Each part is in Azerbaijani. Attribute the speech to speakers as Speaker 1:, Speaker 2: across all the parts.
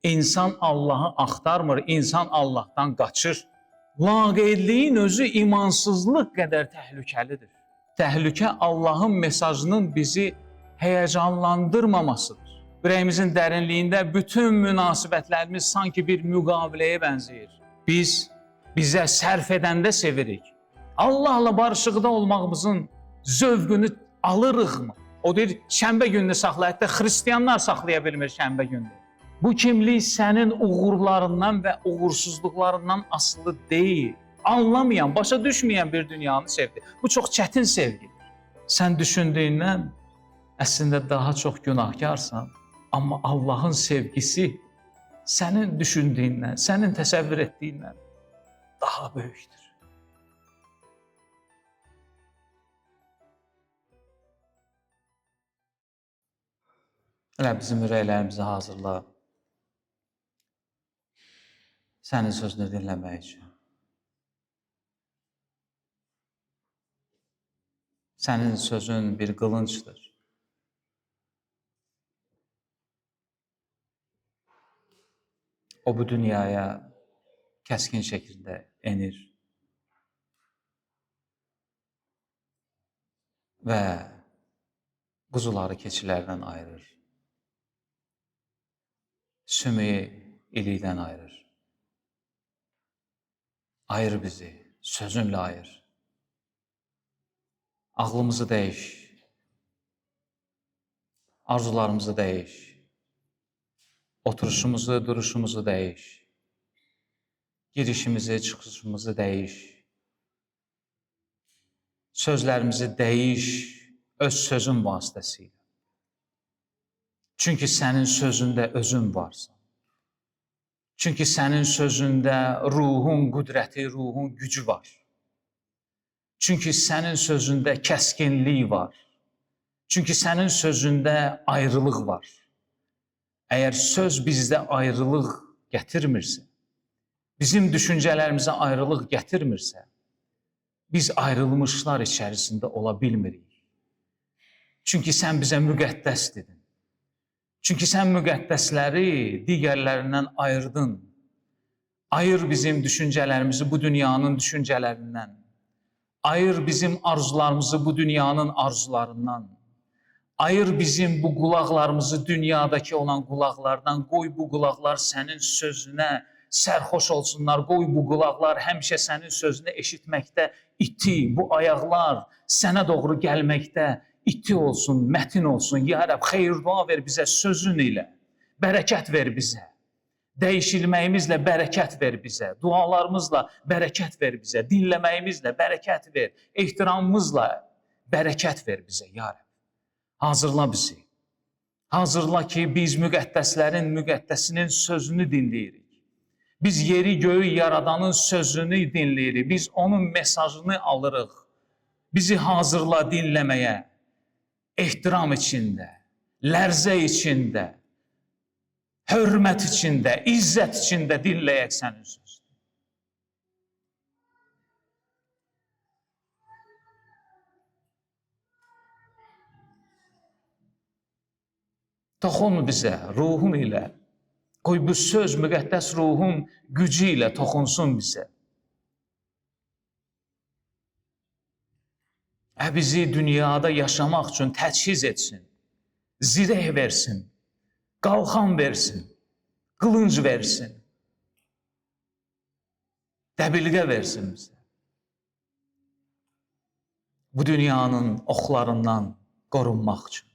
Speaker 1: İnsan Allah'ı axtarmır, insan Allah'tan qaçır. Laqeydliyin özü imansızlıq qədər təhlükəlidir. Təhlükə Allahın mesajının bizi həyəcanlandırmamasıdır. Ürəyimizin dərinliyində bütün münasibətlərimiz sanki bir müqaviləyə bənzəyir. Biz bizə sərf edəndə sevirik. Allahla barışıqda olmağımızın zövqünü alırıqmı? O deyir, şənbə gününü saxla, hətta xristiyanlar saxlaya bilmir şənbə gününü. Bu kimlik sənin uğurlarından və uğursuzluqlarından asılı deyil. Anlamayan, başa düşməyən bir dünyanı sevdi. Bu çox çətin sevgidir. Sən düşündüyündən əslində daha çox günahkarsan, amma Allahın sevgisi sənin düşündüyündən, sənin təsəvvür etdiyindən daha böyükdür. Elə bizim ürəklərimizi hazırla, sənin sözünü dinləmək üçün. Sənin sözün bir qılıncdır. O bu dünyaya kəskin şəkildə enir və quzuları keçilərdən ayırır. Sümüyü ilikdən ayırır. Ayır bizi, sözünlə ayır. Ağlımızı dəyiş, arzularımızı dəyiş, oturuşumuzu, duruşumuzu dəyiş, girişimizi, çıxışımızı dəyiş, sözlərimizi dəyiş öz sözün vasitəsilə. Çünki sənin sözündə özün varsan. Çünki sənin sözündə ruhun qüdrəti, ruhun gücü var. Çünki sənin sözündə kəskinlik var. Çünki sənin sözündə ayrılıq var. Əgər söz bizdə ayrılıq gətirmirsə, bizim düşüncələrimizə ayrılıq gətirmirsə, biz ayrılmışlar içərisində ola bilmirik. Çünki sən bizə müqəddəs dedin. Çünki sən müqəddəsləri digərlərindən ayırdın. Ayır bizim düşüncələrimizi bu dünyanın düşüncələrindən. Ayır bizim arzularımızı bu dünyanın arzularından. Ayır bizim bu qulaqlarımızı dünyadakı olan qulaqlardan. Qoy bu qulaqlar sənin sözünə sərxoş olsunlar. Qoy bu qulaqlar həmişə sənin sözünü eşitməkdə iti. Bu ayaqlar sənə doğru gəlməkdə iti olsun, mətin olsun. Ya Rəbb, xeyir-dua ver bizə sözün ilə. Bərəkət ver bizə. Dəyişilməyimizlə bərəkət ver bizə. Dualarımızla bərəkət ver bizə. Dinləməyimizlə bərəkət ver. Ehtiramımızla bərəkət ver bizə, ya Rəbb. Hazırla bizi. Hazırla ki, biz müqəddəslərin müqəddəsinin sözünü dinləyirik. Biz yeri göğü yaradanın sözünü dinləyirik. Biz onun mesajını alırıq. Bizi hazırla dinləməyə. Ehtiram içində, lərzə içində, hörmət içində, izzət içində dinləyək sənin sözünü. Toxun bizə, ruhun ilə. Qoy bu söz müqəddəs ruhun gücü ilə toxunsun bizə. Bizi dünyada yaşamaq üçün təchiz etsin, zireh versin, qalxan versin, qılınc versin, dəbilqə versin bizə. Bu dünyanın oxlarından qorunmaq üçün,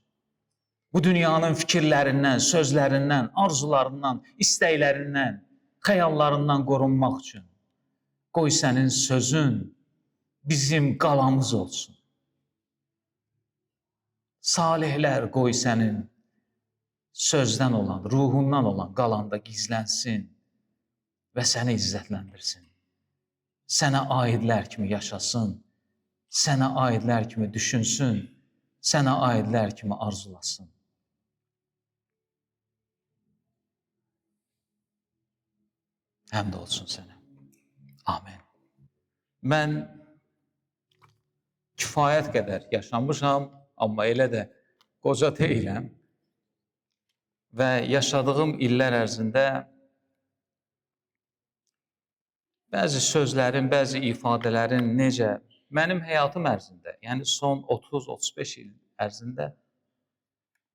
Speaker 1: bu dünyanın fikirlərindən, sözlərindən, arzularından, istəklərindən, xəyallarından qorunmaq üçün qoy sənin sözün bizim qalamız olsun. Salihlər qoy sənin sözdən olan, ruhundan olan qalanda gizlənsin və səni izzətləndirsin. Sənə aidlər kimi yaşasın, sənə aidlər kimi düşünsün, sənə aidlər kimi arzulasın. Həmd olsun sənə. Amin. Mən kifayət qədər yaşamışam, amma elə də qoca deyiləm. və yaşadığım illər ərzində bəzi sözlərin, bəzi ifadələrin necə mənim həyatım ərzində, yəni son 30-35 il ərzində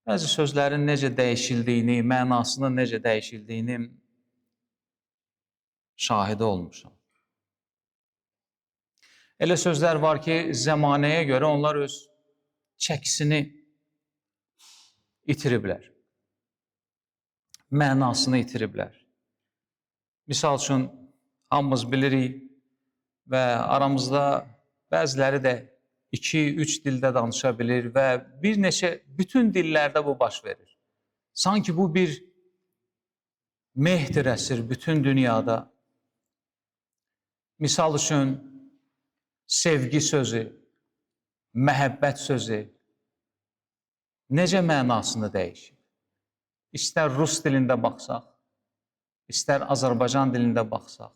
Speaker 1: bəzi sözlərin necə dəyişildiyini, mənasının necə dəyişildiyini şahidi olmuşam. Elə sözlər var ki, zəmanəyə görə onlar öz çəkisini itiriblər, mənasını itiriblər. Misal üçün, hamımız bilirik və aramızda bəziləri də 2-3 dildə danışa bilir və bir neçə, bütün dillərdə bu baş verir. Sanki bu bir mehdir əsir bütün dünyada. Misal üçün, sevgi sözü, məhəbbət sözü necə mənasını dəyişir? İstər rus dilində baxsaq, istər Azərbaycan dilində baxsaq,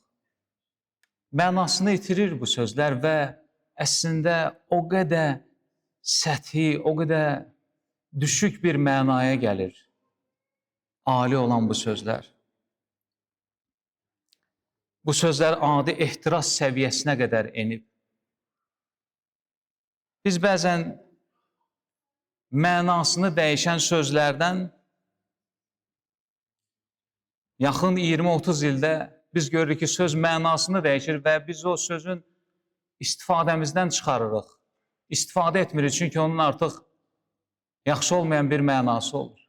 Speaker 1: mənasını itirir bu sözlər və əslində o qədər səthi, o qədər düşük bir mənaya gəlir ali olan bu sözlər. Bu sözlər adi ehtiras səviyyəsinə qədər enib. Biz bəzən mənasını dəyişən sözlərdən yaxın 20-30 ildə biz görürük ki, söz mənasını dəyişir və biz o sözün istifadəmizdən çıxarırıq. İstifadə etmirik, çünki onun artıq yaxşı olmayan bir mənası olur.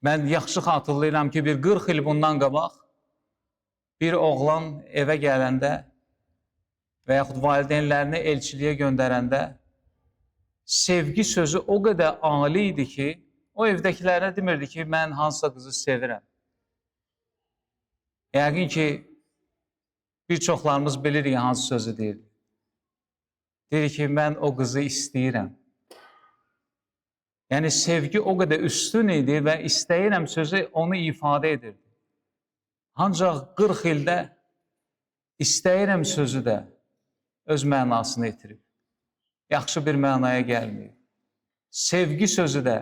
Speaker 1: Mən yaxşı xatırlayıram ki, bir 40 il bundan qabaq bir oğlan evə gələndə və yaxud valideynlərini elçiliyə göndərəndə sevgi sözü o qədər ali idi ki, o evdəkilərə demirdi ki, mən hansısa qızı sevirəm. Yəqin ki, bir çoxlarımız bilirik hansı sözü deyir. Deyir ki, mən o qızı istəyirəm. Yəni, sevgi o qədər üstün idi və istəyirəm sözü onu ifadə edirdi. Ancaq 40 ildə istəyirəm sözü də öz mənasını itirib. Yaxşı bir mənaya gəlməyib. Sevgi sözü də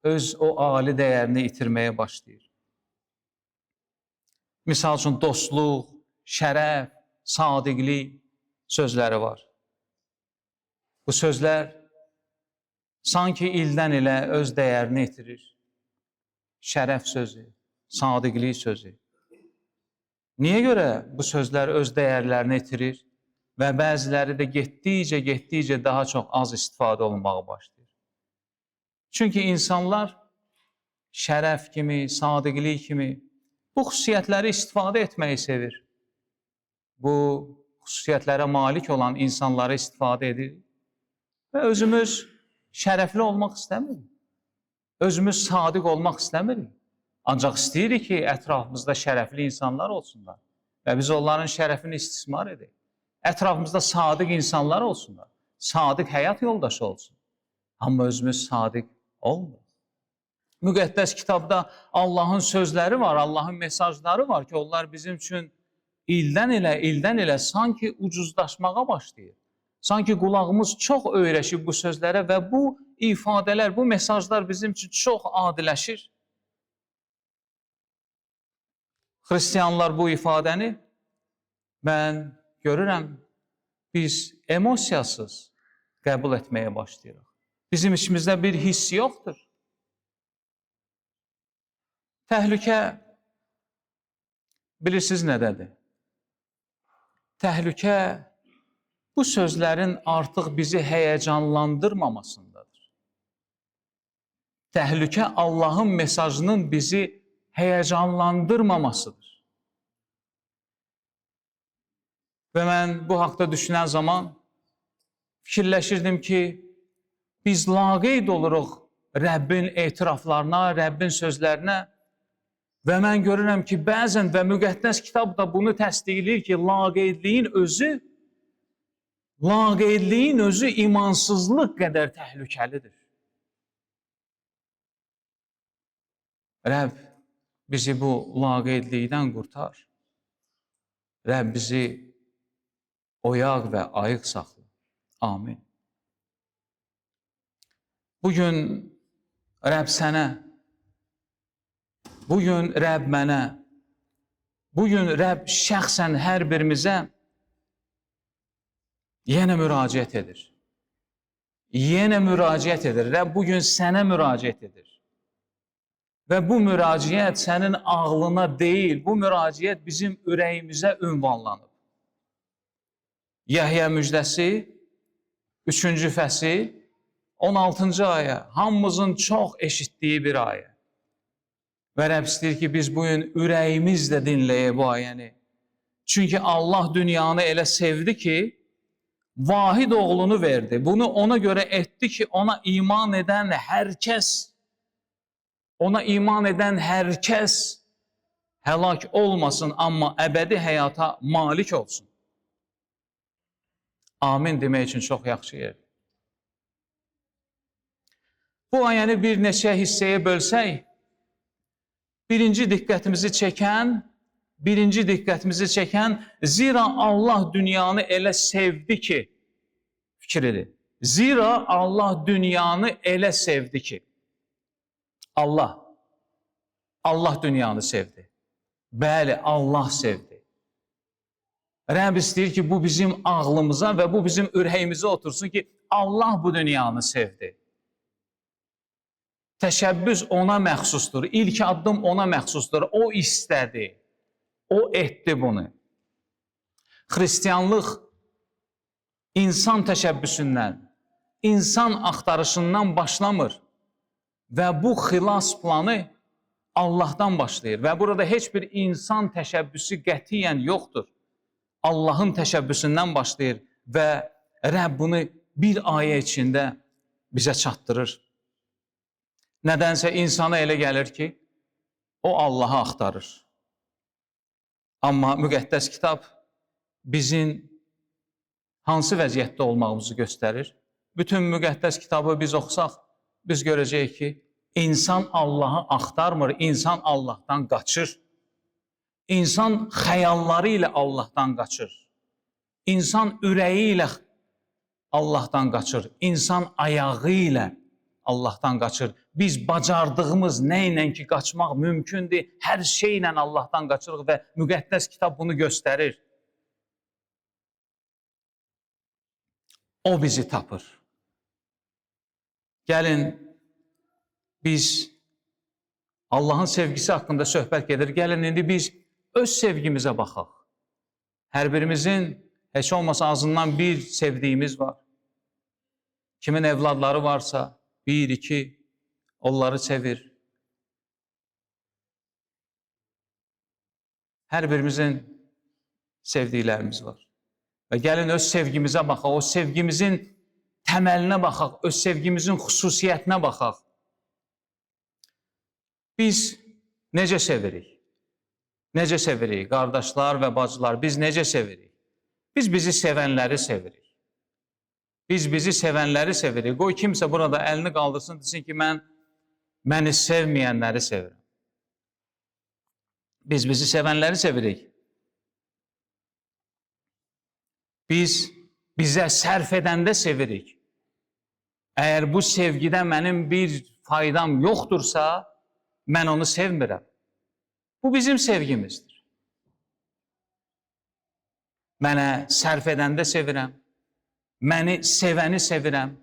Speaker 1: öz o ali dəyərini itirməyə başlayır. Misal üçün, dostluq, şərəf, sadiqlik sözləri var. Bu sözlər sanki ildən ilə öz dəyərini itirir. Şərəf sözü, sadiqlik sözü. Niyə görə bu sözlər öz dəyərlərini itirir və bəziləri də getdikcə daha çox az istifadə olunmağa başlayır? Çünki insanlar şərəf kimi, sadiqlik kimi bu xüsusiyyətləri istifadə etməyi sevir. Bu xüsusiyyətlərə malik olan insanları istifadə edir və özümüz şərəfli olmaq istəmirik. Özümüz sadiq olmaq istəmirik. Ancaq istəyirik ki, ətrafımızda şərəfli insanlar olsunlar və biz onların şərəfini istismar edək. Ətrafımızda sadiq insanlar olsunlar, sadiq həyat yoldaşı olsun. Amma özümüz sadiq olmur. Müqəddəs kitabda Allahın sözləri var, Allahın mesajları var ki, onlar bizim üçün ildən ilə sanki ucuzlaşmağa başlayır. Sanki qulağımız çox öyrəşib bu sözlərə və bu ifadələr, bu mesajlar bizim üçün çox adiləşir. Xristiyanlar bu ifadəni mən görürəm, biz emosiyasız qəbul etməyə başlayırıq. Bizim içimizdə bir hiss yoxdur. Təhlükə, bilirsiniz nədədir? Təhlükə bu sözlərin artıq bizi həyəcanlandırmamasındadır. Təhlükə Allahın mesajının bizi həyəcanlandırmamasıdır. Və mən bu haqda düşünən zaman fikirləşirdim ki, biz laqeyd oluruq Rəbbin etiraflarına, Rəbbin sözlərinə və mən görürəm ki, bəzən və müqəddəs kitab da bunu təsdiqləyir ki, laqeydliyin özü imansızlıq qədər təhlükəlidir. Rəbb bizi bu laqeydlikdən qurtar. Rəbb bizi oyaq və ayıq saxla. Amin. Bugün Rəbb sənə, bugün Rəbb mənə, bugün Rəbb şəxsən hər birimizə yenə müraciət edir. Yenə müraciət edir. Rəbb bugün sənə müraciət edir. Və bu müraciət sənin ağlına deyil, bu müraciət bizim ürəyimizə ünvanlanıb. Yəhya müjdəsi, 3-cü fəsil, 16-cı ayə, hamımızın çox eşitdiyi bir ayə. Və Rəbb istəyir ki, biz bugün ürəyimizlə dinləyək bu ayəni. Çünki Allah dünyanı elə sevdi ki, vahid oğlunu verdi. Bunu ona görə etdi ki, ona iman edən hər kəs, həlak olmasın, amma əbədi həyata malik olsun. Amin demək üçün çox yaxşı yerdir. Bu ayəni bir neçə hissəyə bölsək, birinci diqqətimizi çəkən, zira Allah dünyanı elə sevdi ki, fikridir. Zira Allah dünyanı elə sevdi ki, Allah dünyanı sevdi. Bəli, Allah sevdi. Rəbb istəyir ki, bu bizim ağlımıza və bu bizim ürəyimizə otursun ki, Allah bu dünyanı sevdi. Təşəbbüs ona məxsusdur, ilk addım ona məxsusdur, o istədi, o etdi bunu. Xristianlıq insan təşəbbüsündən, insan axtarışından başlamır və bu xilas planı Allahdan başlayır və burada heç bir insan təşəbbüsü qətiyyən yoxdur. Allahın təşəbbüsündən başlayır və Rəbb bunu bir ayə içində bizə çatdırır. Nədənsə insana elə gəlir ki, o Allahı axtarır. Amma müqəddəs kitab bizim hansı vəziyyətdə olmağımızı göstərir. Bütün müqəddəs kitabı biz oxusaq, biz görəcəyik ki, insan Allahı axtarmır, insan Allahdan qaçır. İnsan xəyalları ilə Allahdan qaçır. İnsan ürəyi ilə Allahdan qaçır. İnsan ayağı ilə Allahdan qaçır. Biz bacardığımız nə ilə ki qaçmaq mümkündür, hər şeylə Allahdan qaçırıq və müqəddəs kitab bunu göstərir. O bizi tapır. Gəlin, biz Allahın sevgisi haqqında söhbət gedir. Gəlin, indi biz öz sevgimizə baxaq. Hər birimizin heç olmasa azından bir sevdiyimiz var. Kimin evladları varsa, bir, iki, onları sevir. Hər birimizin sevdiklərimiz var. Və gəlin öz sevgimizə baxaq, o sevgimizin təməlinə baxaq, öz sevgimizin xüsusiyyətinə baxaq. Biz necə sevirik? Necə sevirik? Qardaşlar və bacılar, biz necə sevirik? Biz bizi sevənləri sevirik. Biz bizi sevənləri sevirik. Qoy kimsə burada əlini qaldırsın, desin ki, məni sevməyənləri sevirəm. Biz bizi sevənləri sevirik. Biz bizə sərf edəndə sevirik. Əgər bu sevgidə mənim bir faydam yoxdursa, mən onu sevmirəm. Bu bizim sevgimizdir. Mənə sərf edəndə sevirəm, məni sevəni sevirəm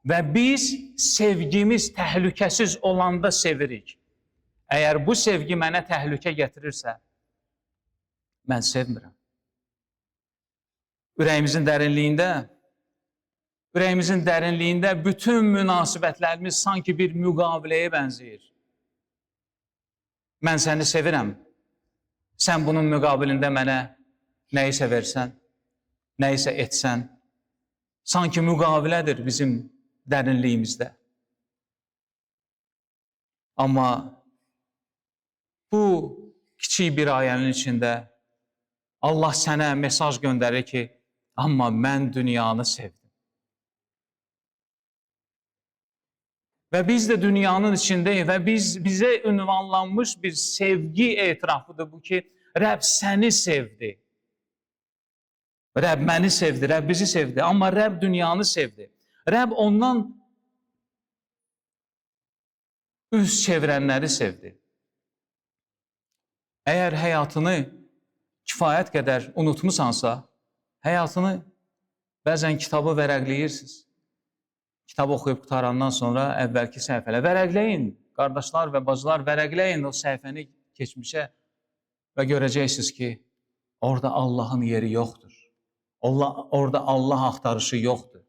Speaker 1: və biz sevgimiz təhlükəsiz olanda sevirik. Əgər bu sevgi mənə təhlükə gətirirsə, mən sevmirəm. Ürəyimizin dərinliyində bütün münasibətlərimiz sanki bir müqaviləyə bənzəyir. Mən səni sevirəm, sən bunun müqabilində mənə nəyisə versən, nəyisə etsən, sanki müqavilədir bizim dərinliyimizdə. Amma bu kiçik bir ayənin içində Allah sənə mesaj göndərir ki, amma mən dünyanı sevdim. Və biz də dünyanın içindəyik və bizə ünvanlanmış bir sevgi etirafıdır bu ki, Rəbb səni sevdi. Rəbb məni sevdi, Rəbb bizi sevdi, amma Rəbb dünyanı sevdi. Rəbb ondan üz çevirənləri sevdi. Əgər həyatını kifayət qədər unutmusansa, həyatını bəzən kitabı vərəqləyirsiniz. Kitab oxuyub qutarandan sonra əvvəlki səhifələr vərəqləyin. Qardaşlar və bacılar, vərəqləyin o səhifəni keçmişə və görəcəksiniz ki, orada Allahın yeri yoxdur. Orada Allah axtarışı yoxdur.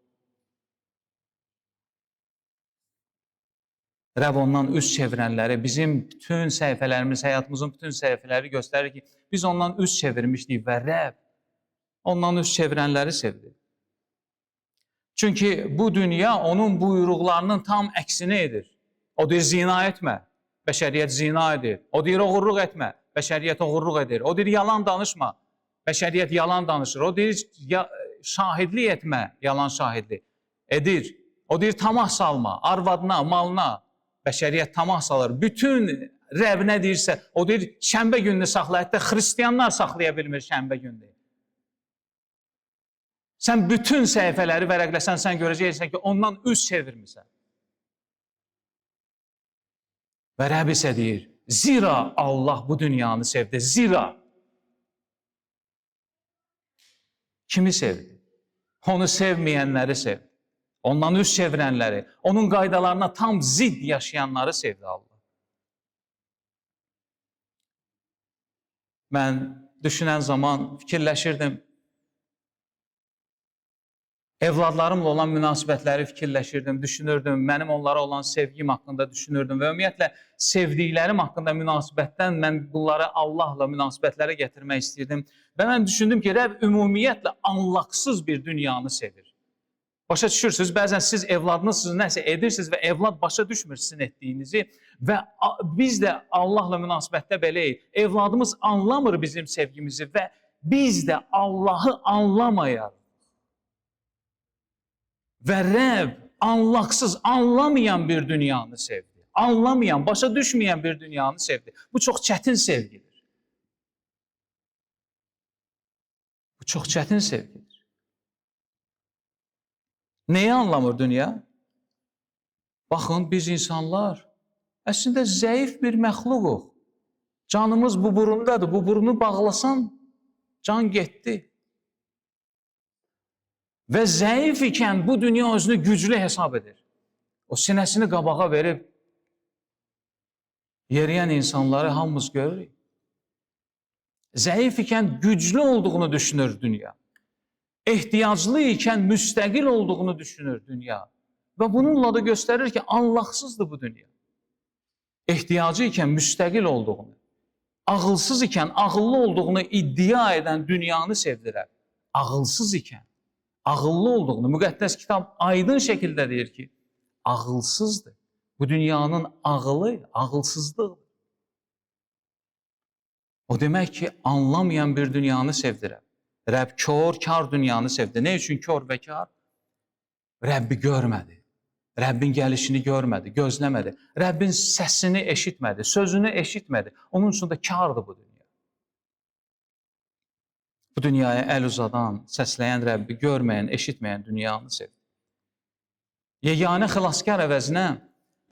Speaker 1: Rəbb ondan üz çevirənləri, bizim bütün səhifələrimiz, həyatımızın bütün səhifələri göstərir ki, biz ondan üz çevirmişdik və Rəbb ondan üz çevirənləri sevdi. Çünki bu dünya onun buyruqlarının tam əksini edir. O deyir, zina etmə, bəşəriyyət zina edir. O deyir, oğurluq etmə, bəşəriyyət oğurluq edir. O deyir, yalan danışma, bəşəriyyət yalan danışır. O deyir, şahidlik etmə, yalan şahidlik edir. O deyir, tamah salma, arvadına, malına, bəşəriyyət tamah salır. Bütün Rəbb nə deyirsə, o deyir, şənbə gününü saxla, hətta xristiyanlar saxlaya bilmir şənbə gününü. Sən bütün səhifələri vərəqləsən, sən görəcəksən ki, ondan üz çevirmirsən. Və Rəbb isə deyir, zira Allah bu dünyanı sevdi, zira. Kimi sevdi? Onu sevməyənləri sevdi. Ondan üz çevirənləri, onun qaydalarına tam zid yaşayanları sevdi Allah. Mən düşünən zaman fikirləşirdim, evladlarımla olan münasibətləri fikirləşirdim, düşünürdüm, mənim onlara olan sevgim haqqında düşünürdüm və ümumiyyətlə sevdiklərim haqqında münasibətdən mən bunları Allahla münasibətlərə gətirmək istəyirdim və mən düşündüm ki, Rəbb ümumiyyətlə anlaqsız bir dünyanı sevir. Başa düşürsünüz, bəzən siz evladınızsınız, nəsə edirsiniz və evlad başa düşmür sizin etdiyinizi və biz də Allahla münasibətdə beləyik. Evladımız anlamır bizim sevgimizi və biz də Allahı anlamayarıq. Və Rəbb anlaqsız, anlamayan bir dünyanı sevdi. Anlamayan, başa düşməyən bir dünyanı sevdi. Bu çox çətin sevgidir. Bu çox çətin sevgidir. Neyi anlamır dünya? Baxın, biz insanlar əslində zəif bir məxluquq. Canımız bu burundadır. Bu burunu bağlasan, can getdi. Və zəif ikən bu dünya özünü güclü hesab edir. O sinəsini qabağa verib yeriyən insanları hamımız görürük. Zəif ikən güclü olduğunu düşünür dünya. Ehtiyaclı ikən müstəqil olduğunu düşünür dünya. Və bununla da göstərir ki, anlaqsızdır bu dünya. Ehtiyacı ikən müstəqil olduğunu, ağılsız ikən ağıllı olduğunu iddia edən dünyanı sevdirər. Ağılsız ikən ağıllı olduğunu, müqəddəs kitab aydın şəkildə deyir ki, ağılsızdır. Bu dünyanın ağılı, ağılsızlıqdır. O demək ki, anlamayan bir dünyanı sevdirər. Rəbb kör, kar dünyanı sevdi. Ne üçün kör və kar? Rəbbi görmədi. Rəbbin gəlişini görmədi, gözləmədi. Rəbbin səsini eşitmədi, sözünü eşitmədi. Onun üçün də kardır bu dünya. Bu dünyaya əl uzadan, səsləyən Rəbbi görməyən, eşitməyən dünyanı sevdi. Yeganə xilaskar əvəzinə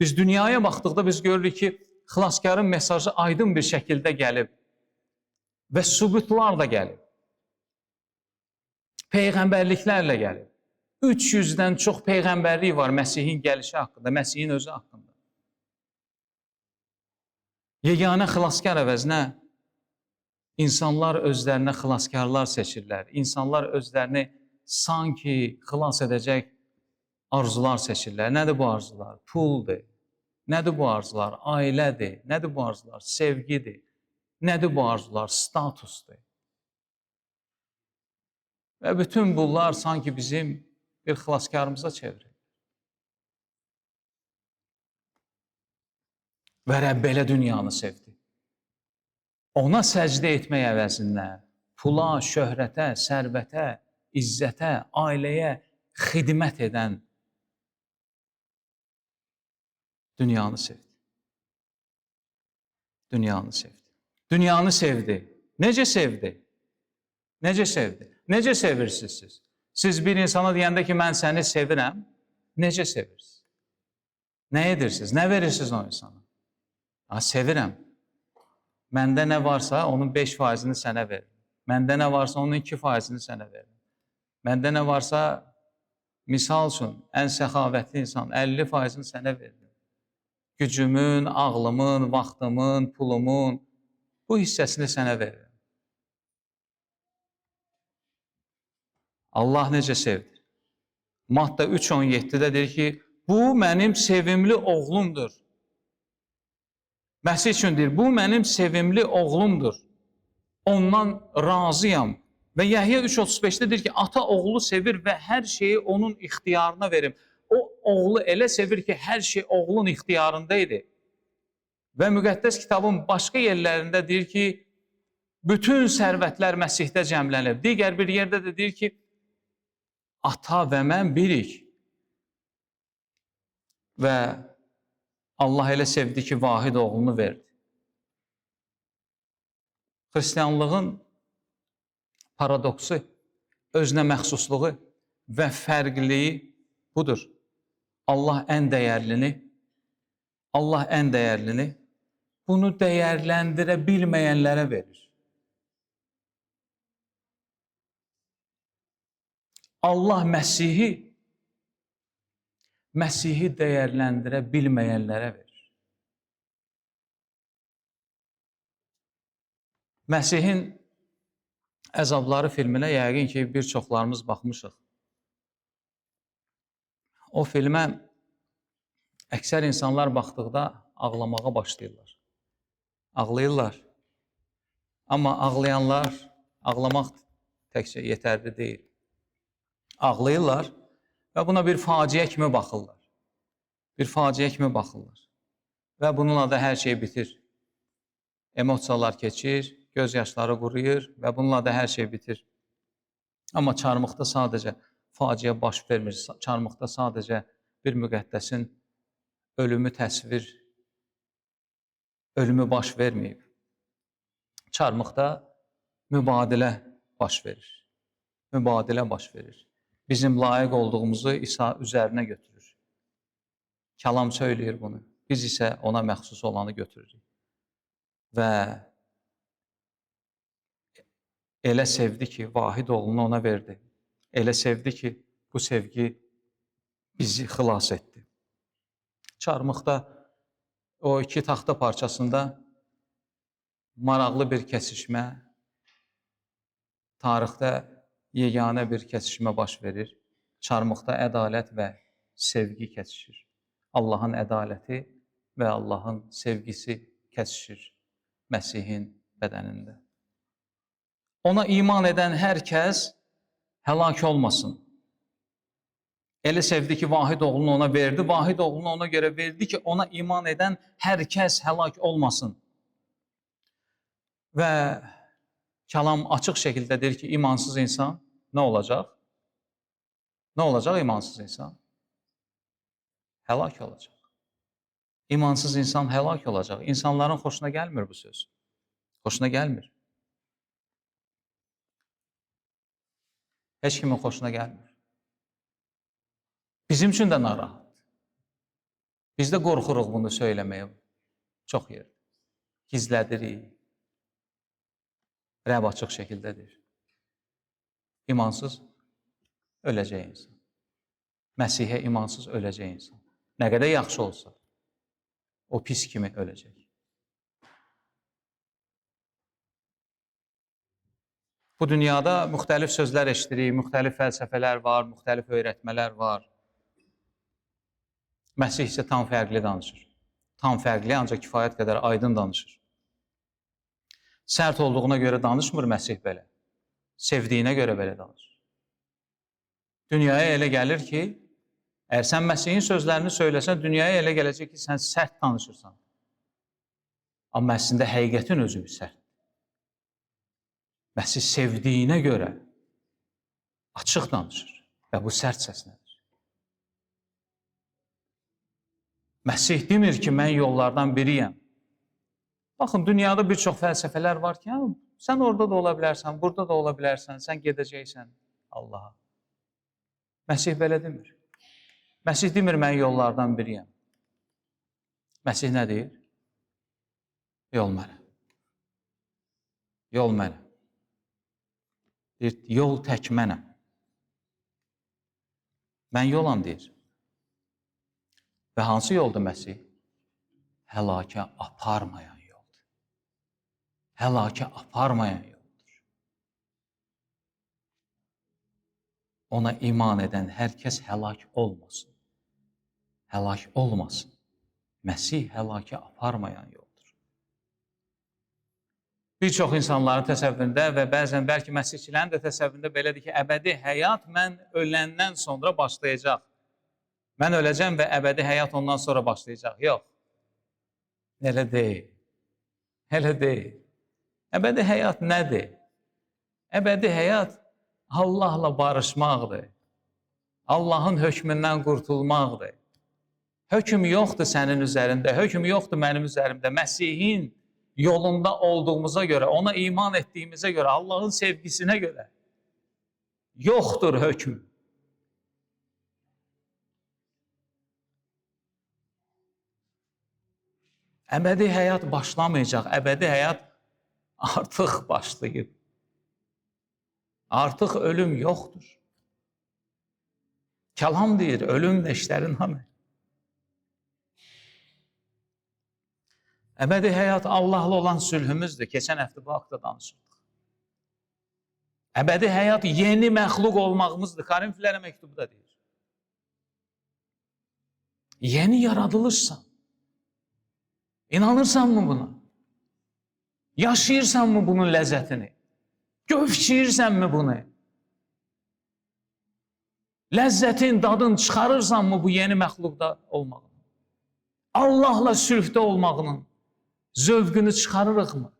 Speaker 1: biz dünyaya baxdıqda biz görürük ki, xilaskarın mesajı aydın bir şəkildə gəlib və sübutlar da gəlib. Peyğəmbərliklərlə gəlib. 300-dən çox peyğəmbərlik var Məsihin gəlişi haqqında, Məsihin özü haqqında. Yeganə xilaskar əvəzinə insanlar özlərinə xilaskarlar seçirlər. İnsanlar özlərini sanki xilas edəcək arzular seçirlər. Nədir bu arzular? Puldur. Nədir bu arzular? Ailədir. Nədir bu arzular? Sevgidir. Nədir bu arzular? Statusdur. Və bütün bunlar sanki bizim bir xilaskarımıza çevirir. Və Rəbb belə dünyanı sevdi. Ona səcdə etmək əvəzində pula, şöhrətə, sərvətə, izzətə, ailəyə xidmət edən dünyanı sevdi. Dünyanı sevdi. Dünyanı sevdi. Necə sevdi? Necə sevdi? Necə sevirsiniz siz? Siz bir insana deyəndə ki, mən səni sevirəm, necə sevirsiniz? Nə edirsiniz? Nə verirsiniz o insana? Sevirəm. Məndə nə varsa onun 5%-ni sənə verir. Məndə nə varsa onun 2%-ni sənə verir. Məndə nə varsa, misal üçün, ən səxavətli insan 50%-ni sənə verir. Gücümün, ağlımın, vaxtımın, pulumun bu hissəsini sənə verir. Allah necə sevdir? Matta 3:17-də deyir ki, bu mənim sevimli oğlumdur. Məsih üçün deyir, bu mənim sevimli oğlumdur. Ondan razıyam. Və Yəhya 3:35-də deyir ki, ata oğlu sevir və hər şeyi onun ixtiyarına verim. O oğlu elə sevir ki, hər şey oğlun ixtiyarında idi. Və müqəddəs kitabın başqa yerlərində deyir ki, bütün sərvətlər Məsihdə cəmlənib. Digər bir yerdə də deyir ki, ata və mən birik. Və Allah elə sevdi ki, vahid oğlunu verdi. Xristianlığın paradoksu, özünə məxsusluğu və fərqliliyi budur. Allah ən dəyərlini bunu dəyərləndirə bilməyənlərə verir. Allah Məsihi dəyərləndirə bilməyənlərə verir. Məsihin Əzabları filminə yəqin ki, bir çoxlarımız baxmışıq. O filmə əksər insanlar baxdıqda ağlamağa başlayırlar. Ağlayırlar. Amma ağlayanlar, ağlamaq təkcə yetərli deyil. Ağlayırlar və buna bir faciə kimi baxırlar. Bir faciə kimi baxırlar. Və bununla da hər şey bitir. Emosiyalar keçir, göz yaşları quruyur və bununla da hər şey bitir. Amma çarmıqda sadəcə faciə baş vermir. Çarmıqda sadəcə bir müqəddəsin ölümü baş verməyib. Çarmıqda mübadilə baş verir. Mübadilə baş verir. Bizim layiq olduğumuzu İsa üzərinə götürür. Kəlam söyləyir bunu. Biz isə ona məxsus olanı götürürük. Və elə sevdi ki, vahid oğlunu ona verdi. Elə sevdi ki, bu sevgi bizi xilas etdi. Çarmıqda o iki taxta parçasında maraqlı bir kəsişmə, tarixdə yeganə bir kəsişmə baş verir. Çarmıqda ədalət və sevgi kəsişir. Allahın ədaləti və Allahın sevgisi kəsişir Məsihin bədənində. Ona iman edən hər kəs həlak olmasın. Elə sevdi ki, vahid oğlunu ona verdi. Vahid oğlunu ona görə verdi ki, ona iman edən hər kəs həlak olmasın. Və kəlam açıq şəkildə deyir ki, imansız insan nə olacaq? Nə olacaq imansız insan? Həlak olacaq. İmansız insan həlak olacaq. İnsanların xoşuna gəlmir bu söz. Xoşuna gəlmir. Heç kimin xoşuna gəlmir. Bizim üçün də narahat. Biz də qorxuruq bunu söyləməyə çox yer. Gizlədirik. Rəb açıq şəkildədir. İmansız öləcək insan. Məsihə imansız öləcək insan. Nə qədər yaxşı olsa, o pis kimi öləcək. Bu dünyada müxtəlif sözlər eşidirik, müxtəlif fəlsəfələr var, müxtəlif öyrətmələr var. Məsih isə tam fərqli danışır. Tam fərqli, ancaq kifayət qədər aydın danışır. Sərt olduğuna görə danışmır Məsih belə. Sevdiyinə görə belə danışır. Dünyaya elə gəlir ki, əgər sən Məsihin sözlərini söyləsən, dünyaya elə gələcək ki, sən sərt danışırsan. Amma əslində həqiqətin özü sərt. Məsih sevdiyinə görə açıq danışır və bu sərt səslənir. Məsih demir ki, mən yollardan biriyəm. Baxın, dünyada bir çox fəlsəfələr var ki, sən orada da ola bilərsən, burada da ola bilərsən, sən gedəcəksən Allaha. Məsih belə demir. Məsih demir, mən yollardan biriyəm. Məsih nə deyir? Yol mənəm. Yol mənəm. Deyir, yol tək mənəm. Mən yolam deyir. Və hansı yoldur Məsih? Həlakə aparmayan yoldur. Həlakə aparmayan yoldur. Ona iman edən hər kəs həlak olmasın. Həlak olmasın. Məsih həlakə aparmayan yoldur. Bir çox insanların təsəvvüründə və bəzən bəlkə məsihçilərin də təsəvvüründə belədir ki, əbədi həyat mən öləndən sonra başlayacaq. Mən öləcəm və əbədi həyat ondan sonra başlayacaq. Yox. Elə deyil. Elə deyil. Əbədi həyat nədir? Əbədi həyat Allahla barışmaqdır. Allahın hökmündən qurtulmaqdır. Hökm yoxdur sənin üzərində, hökm yoxdur mənim üzərimdə. Məsihin yolunda olduğumuza görə, ona iman etdiyimizə görə, Allahın sevgisinə görə yoxdur hökm. Əbədi həyat başlamayacaq, əbədi həyat artıq başlayıb. Artıq ölüm yoxdur. Kəlam deyir, ölüm neşlərin hanı? Əbədi həyat Allahla olan sülhümüzdür. Keçən həftə bu haqda danışırdıq. Əbədi həyat yeni məxluq olmağımızdır. Korinfillərə məktubu da deyir. Yeni yaradılırsan. İnanırsanmı buna? Yaşayırsanmı bunun ləzzətini? Gövşəyirsənmi bunu? Ləzzətin, dadın çıxarırsanmı bu yeni məxluqda olmağını? Allahla sülhdə olmağının zövqünü çıxarırıqmı?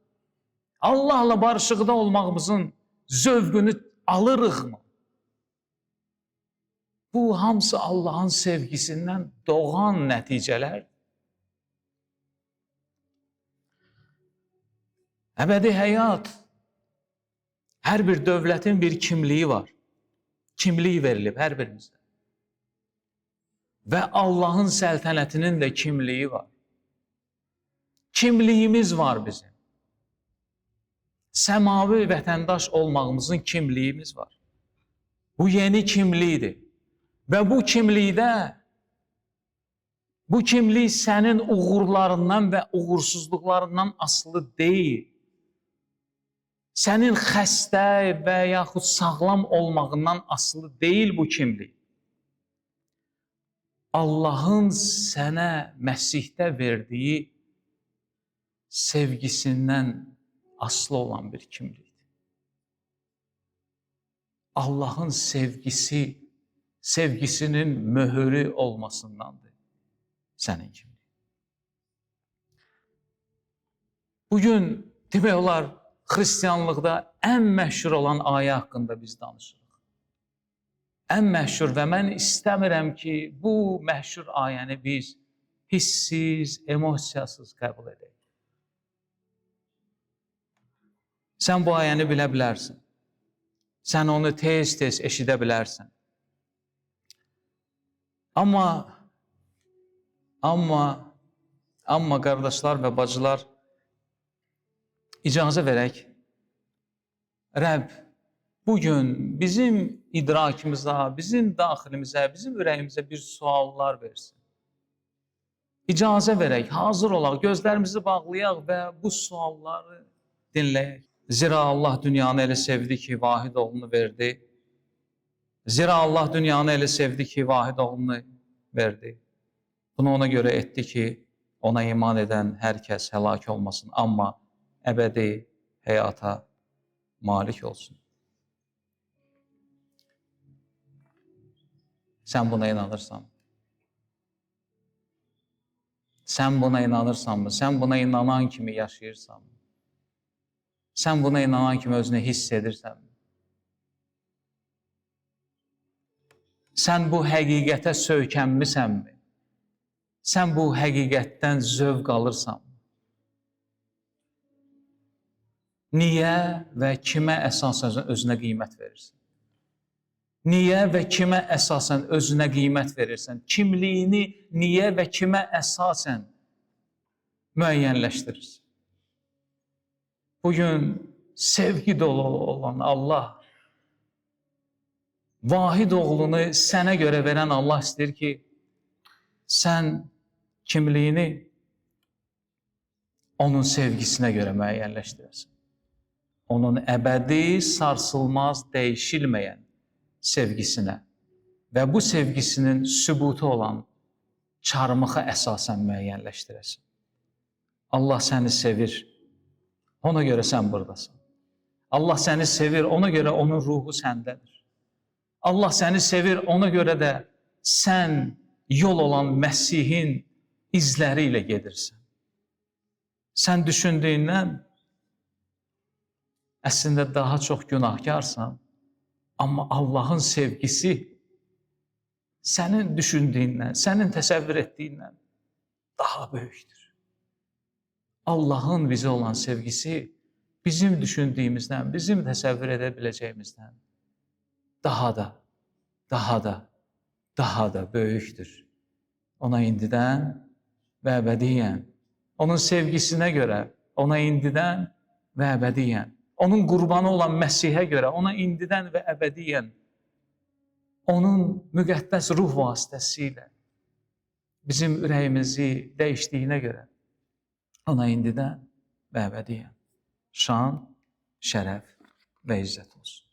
Speaker 1: Allahla barışıqda olmağımızın zövqünü alırıqmı? Bu hamısı Allahın sevgisindən doğan nəticələr. Əbədi həyat, hər bir dövlətin bir kimliyi var. Kimliyi verilib hər birimizdə. Və Allahın səltənətinin də kimliyi var. Kimliyimiz var bizim. Səmavi vətəndaş olmağımızın kimliyimiz var. Bu yeni kimlikdir. Və bu kimlikdə, bu kimlik sənin uğurlarından və uğursuzluqlarından asılı deyil. Sənin xəstə və yaxud sağlam olmağından asılı deyil bu kimlik. Allahın sənə Məsihdə verdiyi sevgisindən asılı olan bir kimlikdir. Allahın sevgisi, sevgisinin möhürü olmasındandır sənin kimliyin. Bugün demək olar, xristianlıqda ən məşhur olan ayə haqqında biz danışırıq. Ən məşhur və mən istəmirəm ki, bu məşhur ayəni biz hissiz, emosiyasız qəbul edək. Sən bu ayəni bilə bilərsən. Sən onu tez-tez eşidə bilərsən. Amma qardaşlar və bacılar, icazə verək, Rəbb bugün bizim idrakimizə, bizim daxilimizə, bizim ürəyimizə bir suallar versin. İcazə verək, hazır olaq, gözlərimizi bağlayaq və bu sualları dinləyək. Zira Allah dünyanı elə sevdi ki, vahid oğlunu verdi. Zira Allah dünyanı elə sevdi ki, vahid oğlunu verdi. Bunu ona görə etdi ki, ona iman edən hər kəs həlak olmasın, amma əbədi həyata malik olsun. Sən buna inanırsan? Sən buna inanırsanmı? Sən buna inanan kimi yaşayırsanmı? Sən buna inanan kimi özünü hiss edirsənmi? Sən bu həqiqətə söykənmisənmi? Sən bu həqiqətdən zövq alırsanmı? Niyə və kimə əsasən özünə qiymət verirsən? Niyə və kimə əsasən özünə qiymət verirsən? Kimliyini niyə və kimə əsasən müəyyənləşdirirsən. Bugün sevgi dolu olan Allah, vahid oğlunu sənə görə verən Allah istəyir ki, sən kimliyini onun sevgisinə görə müəyyənləşdirəsən. Onun əbədi, sarsılmaz, dəyişilməyən sevgisinə və bu sevgisinin sübutu olan çarmıxa əsasən müəyyənləşdirəsən. Allah səni sevir, ona görə sən buradasan. Allah səni sevir, ona görə onun ruhu səndədir. Allah səni sevir, ona görə də sən yol olan Məsihin izləri ilə gedirsən. Sən düşündüyündən əslində daha çox günahkarsan, amma Allahın sevgisi sənin düşündüyündən, sənin təsəvvür etdiyindən daha böyükdür. Allahın bizə olan sevgisi bizim düşündüyümüzdən, bizim təsəvvür edə biləcəyimizdən daha da böyükdür. Ona indidən və əbədiyyən, onun sevgisinə görə ona indidən və əbədiyyən, onun qurbanı olan Məsihə görə ona indidən və əbədiyyən, onun müqəddəs ruh vasitəsilə bizim ürəyimizi dəyişdiyinə görə ona indidən və əbədiyyən şan, şərəf və izzət olsun.